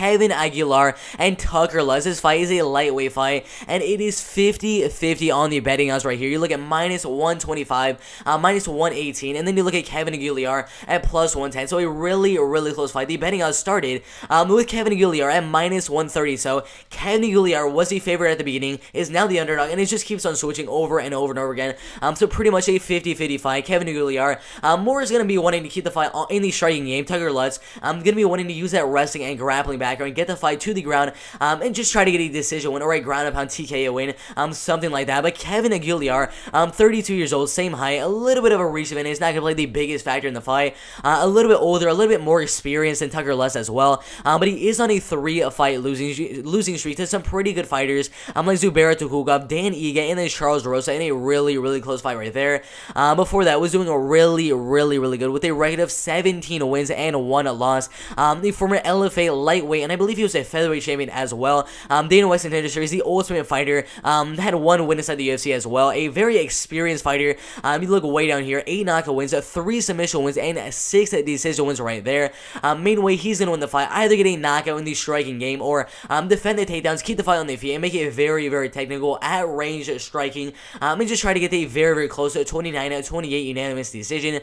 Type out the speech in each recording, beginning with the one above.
Kevin Aguilar and Tucker Lutz. This fight is a lightweight fight, and it is 50-50 on the betting odds right here. You look at minus 125, minus 118, and then you look at Kevin Aguilar at plus 110. So a really, really close fight. The betting odds started with Kevin Aguilar at minus 130. So Kevin Aguilar was the favorite at the beginning, is now the underdog, and it just keeps on switching over and over and over again. So pretty much a 50-50 fight. Kevin Aguilar more is going to be wanting to keep the fight in the striking game. Tucker Lutz going to be wanting to use that wrestling and grappling background and get the fight to the ground and just try to get a decision win or a ground and pound TKO win, something like that. But Kevin Aguilar, 32 years old, same height, a little bit of a reach advantage, not going to play the biggest factor in the fight. A little bit older, a little bit more experienced than Tucker Lutz as well. But he is on a 3-fight losing streak to some pretty good fighters, like Zubaira Tukhugov, Dan Ige, and then Charles Rosa in a really, really close fight right there. Before that, was doing a really, really, really good with a record of 17 wins and 1 loss. The former LFA lightweight, and I believe he was a featherweight champion as well. Dana White's contender series, the Ultimate Fighter, had 1 win inside the UFC as well. A very experienced fighter. You look way down here, 8 knockout wins, 3 submission wins, and 6 decision wins right there. Main way he's gonna win the fight, either get a knockout in the striking game or defend the takedowns, keep the fight on their feet, and make it very, very technical at range striking, and just try to get a very, very close 29-28 unanimous decision.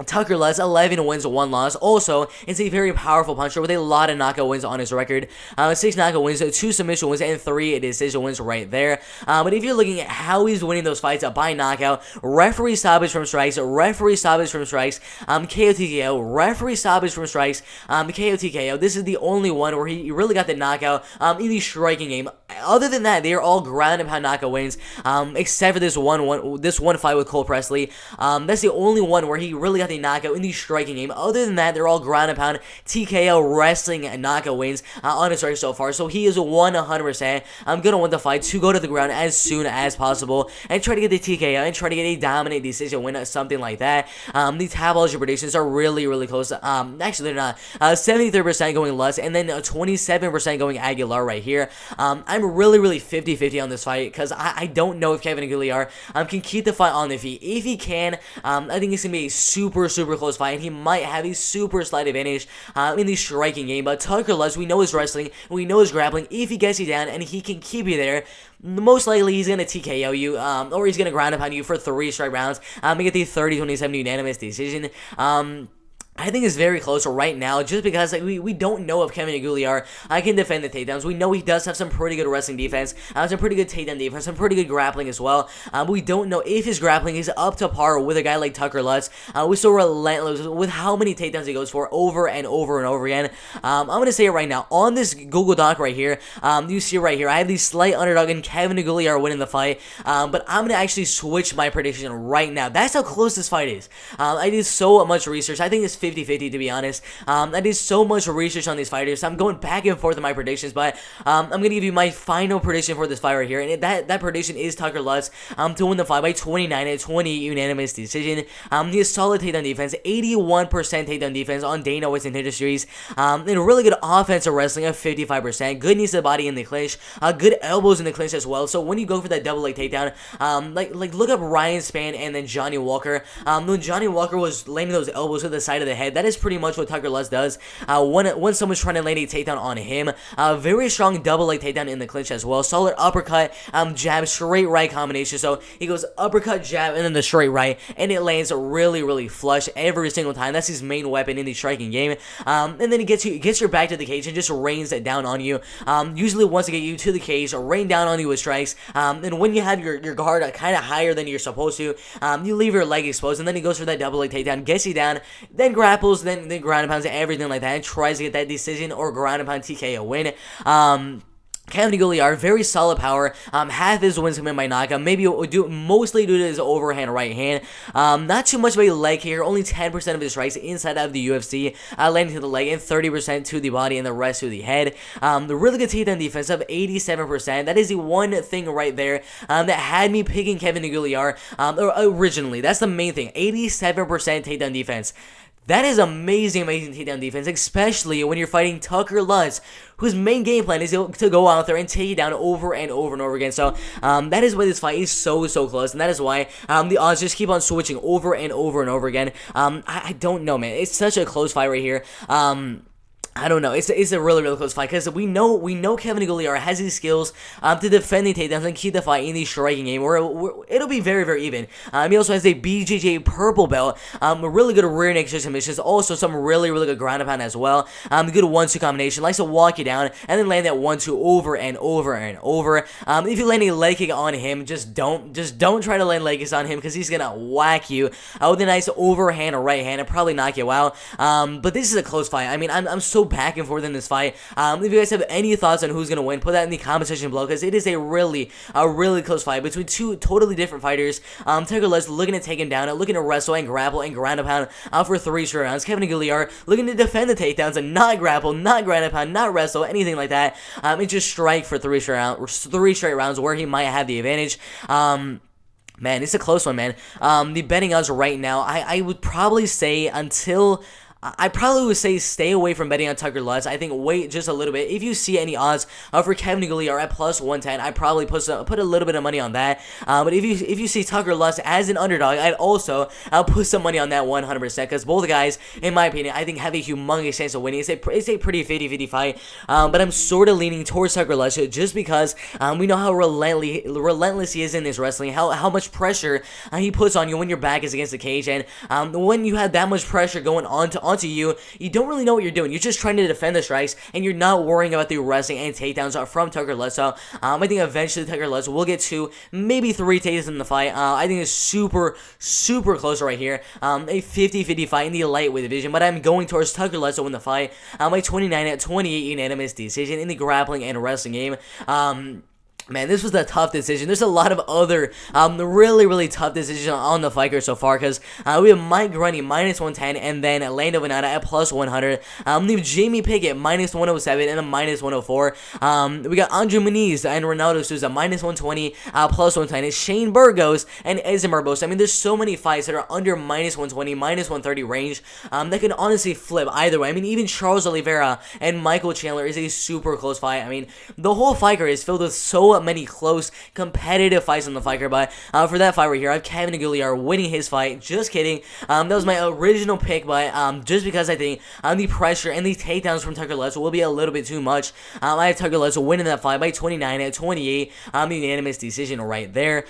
Tucker Lutz, 11 wins, 1 loss. Also, is a very powerful puncher with a lot of knockout wins on his record. 6 knockout wins, 2 submission wins, and 3 decision wins right there. But if you're looking at how he's winning those fights by knockout, referee stoppage from strikes, KO TKO, referee stoppage from strikes, KO TKO. This is the only one where he really got the knockout in the striking game. Other than that, they are all ground and pound knockout wins, except for this one fight with Cole Presley. That's the only one where he really got the knockout in the striking game. Other than that, they're all ground and pound TKO wrestling and knockout wins on his record so far. So he is 100%. I'm gonna want the fight to go to the ground as soon as possible and try to get the TKO and try to get a dominant decision win, something like that. The tabloid predictions are really, really close. Actually, they're not. 73% going Lutz, and then 27% going Aguilar right here. I'm really, really 50-50 on this fight because I don't know if Kevin Aguilar can keep the fight on the feet. If he can, I think it's gonna be a super close fight, and he might have a super slight advantage in the striking game. But Tucker Lutz, we know his wrestling, we know his grappling. If he gets you down and he can keep you there, most likely he's going to TKO you, or he's going to ground upon you for 3 straight rounds, and get the 30-27 unanimous decision. I think it's very close right now, just because we don't know if Kevin Aguilar can defend the takedowns. We know he does have some pretty good wrestling defense, some pretty good takedown defense, some pretty good grappling as well. But we don't know if his grappling is up to par with a guy like Tucker Lutz. We're so relentless with how many takedowns he goes for over and over and over again. I'm going to say it right now. On this Google Doc right here, you see right here, I have the slight underdog in Kevin Aguilar winning the fight. But I'm going to actually switch my prediction right now. That's how close this fight is. I did so much research. I think it's 50-50 to be honest. I did so much research on these fighters. I'm going back and forth in my predictions, but I'm going to give you my final prediction for this fight right here, and that prediction is Tucker Lutz to win the fight by 29-28 unanimous decision. He has solid takedown defense, 81% takedown defense on Dana White's contender series, and really good offensive wrestling of 55%, good knees to the body in the clinch, good elbows in the clinch as well. So when you go for that double leg takedown, like look up Ryan Spann and then Johnny Walker. When Johnny Walker was landing those elbows to the side of the head, that is pretty much what Tucker Lutz does when someone's trying to land a takedown on him. Very strong double leg takedown in the clinch as well. Solid uppercut, jab, straight right combination. So he goes uppercut, jab, and then the straight right, and it lands really flush every single time. That's his main weapon in the striking game. And then he gets your back to the cage and just rains it down on you. Usually wants to get you to the cage, rain down on you with strikes. And when you have your guard kind of higher than you're supposed to, you leave your leg exposed, and then he goes for that double leg takedown, gets you down, then grapples, then ground and pounds, everything like that, and tries to get that decision or ground and pound TKO win. Kevin Aguilar, very solid power. Half his wins come in by knockout. Maybe mostly due to his overhand right hand. Not too much of a leg here. Only 10% of his strikes inside of the UFC landing to the leg, and 30% to the body, and the rest to the head. The really good takedown defense of 87%. That is the one thing right there that had me picking Kevin Aguilar originally. That's the main thing. 87% takedown defense. That is amazing takedown defense, especially when you're fighting Tucker Lutz, whose main game plan is to go out there and take you down over and over and over again. So that is why this fight is so close, and that is why the odds just keep on switching over and over and over again. I don't know, man. It's such a close fight right here. I don't know. It's a really really close fight because we know Kevin Aguilar has these skills to defend the takedowns and keep the fight in the striking game where it'll be very very even. He also has a BJJ purple belt, a really good rear naked submissions, also some really really good ground and pound as well. Good 1-2 combination, likes to walk you down and then land that 1-2 over and over and over. If you land a leg kick on him, just don't try to land leg kicks on him because he's gonna whack you with a nice overhand or right hand and probably knock you out. But this is a close fight. I mean, I'm so back and forth in this fight. If you guys have any thoughts on who's gonna win, put that in the comment section below because it is a really close fight between two totally different fighters. Tucker Lutz looking to take him down, looking to wrestle and grapple and ground and pound for 3 straight rounds. Kevin Aguilar looking to defend the takedowns and not grapple, not ground and pound, not wrestle, anything like that. And just strike for 3 straight rounds where he might have the advantage. Man, it's a close one, man. The betting odds right now, I would probably say I probably would say stay away from betting on Tucker Lutz. I think wait just a little bit. If you see any odds for Kevin Aguilar at plus 110, I'd probably put a little bit of money on that. But if you see Tucker Lutz as an underdog, I'll put some money on that 100% because both guys, in my opinion, I think have a humongous chance of winning. It's a pretty 50-50 fight. But I'm sort of leaning towards Tucker Lutz just because we know how relentless he is in this wrestling, how much pressure he puts on you when your back is against the cage, and when you have that much pressure going onto you don't really know what you're doing. You're just trying to defend the strikes, and you're not worrying about the wrestling and takedowns from Tucker Lutz. So I think eventually Tucker Lutz will get 2, maybe 3 takedowns in the fight. I think it's super close right here. A 50-50 fight in the lightweight division, but I'm going towards Tucker Lutz to win the fight. My 29-28 unanimous decision in the grappling and wrestling game. Man, this was a tough decision. There's a lot of other really tough decisions on the fight card so far because we have Mike Grundy minus 110 and then Lando Venata at plus 100. We have Jamie Pickett minus 107 and a minus 104. We got Andre Muniz and Ronaldo Souza minus 120, plus 110. It's Shane Burgos and Ezra Barbosa. I mean, there's so many fights that are under minus 120, minus 130 range that can honestly flip either way. I mean, even Charles Oliveira and Michael Chandler is a super close fight. I mean, the whole fight card is filled with so many close competitive fights on the fight card, but for that fight right here I have Kevin Aguilar winning his fight. Just kidding. That was my original pick, but just because I think the pressure and the takedowns from Tucker Lutz will be a little bit too much, I have Tucker Lutz winning that fight by 29-28. The unanimous decision right there.